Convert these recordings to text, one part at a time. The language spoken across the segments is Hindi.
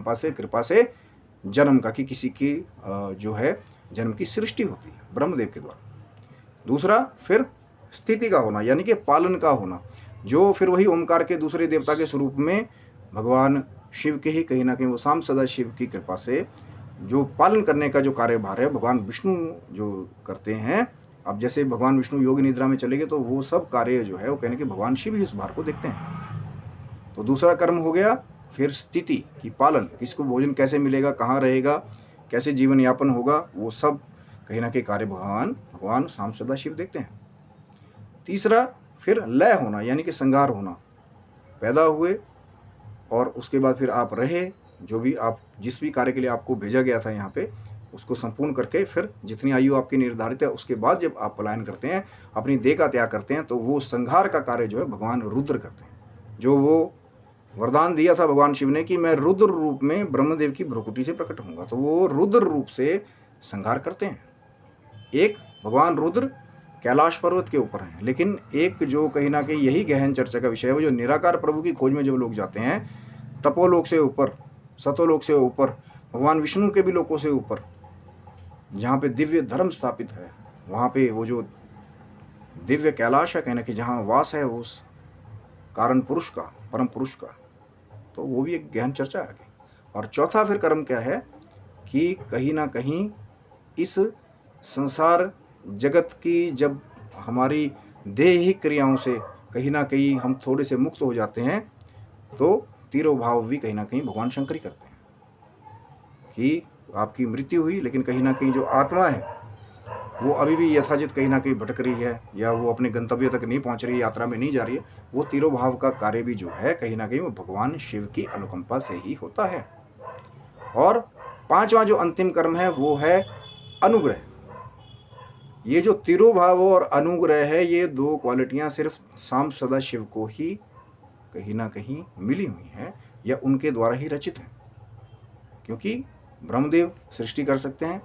अनुकंपा से, कृपा से जन्म का, कि किसी की जो है जन्म की सृष्टि होती है ब्रह्मदेव के द्वारा। दूसरा फिर स्थिति का होना, यानी कि पालन का होना, जो फिर वही ओमकार के दूसरे देवता के स्वरूप में भगवान शिव के ही कहीं ना कहीं वो शाम सदा शिव की कृपा से जो पालन करने का जो कार्यभार है भगवान विष्णु जो करते हैं। अब जैसे भगवान विष्णु योगी निद्रा में चले गए तो वो सब कार्य जो है वो कहने के भगवान शिव ही उस भार को देखते हैं। तो दूसरा कर्म हो गया फिर स्थिति की पालन, किसको भोजन कैसे मिलेगा, कहाँ रहेगा, कैसे जीवन यापन होगा, वो सब कहीं ना कहीं कार्य भगवान शाम सदा शिव देखते हैं। तीसरा फिर लय होना, यानी कि संहार होना, पैदा हुए और उसके बाद फिर आप रहे, जो भी आप जिस भी कार्य के लिए आपको भेजा गया था यहाँ पे उसको संपूर्ण करके फिर जितनी आयु आपकी निर्धारित है उसके बाद जब आप पलायन करते हैं, अपनी देह का त्याग करते हैं, तो वो संहार का कार्य जो है भगवान रुद्र करते हैं। जो वो वरदान दिया था भगवान शिव ने कि मैं रुद्र रूप में ब्रह्मदेव की भ्रुकुटी से प्रकट होऊंगा, तो वो रुद्र रूप से संहार करते हैं। एक भगवान रुद्र कैलाश पर्वत के ऊपर हैं, लेकिन एक जो कहीं ना कहीं यही गहन चर्चा का विषय है, वो जो निराकार प्रभु की खोज में जब लोग जाते हैं, तपोलोक से ऊपर, सतोलोक से ऊपर, भगवान विष्णु के भी लोकों से ऊपर, जहाँ पे दिव्य धर्म स्थापित है, वहाँ पे वो जो दिव्य कैलाश है कहना कि जहाँ वास है उस कारण पुरुष का, परम पुरुष का, तो वो भी एक गहन चर्चा है आगे। और चौथा फिर कर्म क्या है कि कहीं ना कहीं इस संसार जगत की जब हमारी देहिक क्रियाओं से कहीं ना कहीं हम थोड़े से मुक्त हो जाते हैं, तो तिरोभाव भी कहीं ना कहीं भगवान शंकर ही करते हैं कि आपकी मृत्यु हुई लेकिन कहीं ना कहीं जो आत्मा है वो अभी भी यथाचित कहीं ना कहीं भटक रही है, या वो अपने गंतव्य तक नहीं पहुंच रही है, यात्रा में नहीं जा रही है, वो तिरोभाव का कार्य भी जो है कहीं ना कहीं वो भगवान शिव की अनुकंपा से ही होता है। और पांचवा जो अंतिम कर्म है वो है अनुग्रह। ये जो तिरोभाव और अनुग्रह है, ये दो क्वालिटियां सिर्फ शाम सदा शिव को ही कहीं ना कहीं मिली हुई हैं या उनके द्वारा ही रचित है, क्योंकि ब्रह्मदेव सृष्टि कर सकते हैं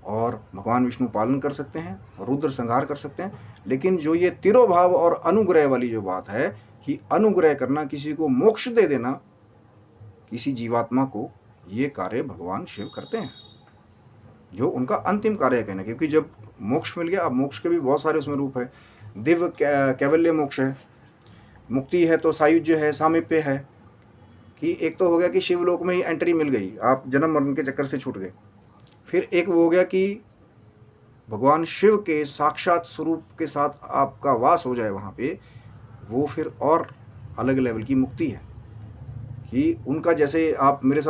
और भगवान विष्णु पालन कर सकते हैं, रुद्र संहार कर सकते हैं, लेकिन जो ये तिरोभाव और अनुग्रह वाली जो बात है कि अनुग्रह करना, किसी को मोक्ष दे देना, किसी जीवात्मा को, ये कार्य भगवान शिव करते हैं, जो उनका अंतिम कार्य है कहना। क्योंकि जब मोक्ष मिल गया, अब मोक्ष के भी बहुत सारे उसमें रूप है, दिव्य कैवल्य मोक्ष है, मुक्ति है, तो सायुज्य है, सामीप्य है, कि एक तो हो गया कि शिवलोक में ही एंट्री मिल गई, आप जन्म मरण के चक्कर से छूट गए। फिर एक वो हो गया कि भगवान शिव के साक्षात स्वरूप के साथ आपका वास हो जाए वहाँ पे, वो फिर और अलग लेवल की मुक्ति है कि उनका, जैसे आप मेरे साथ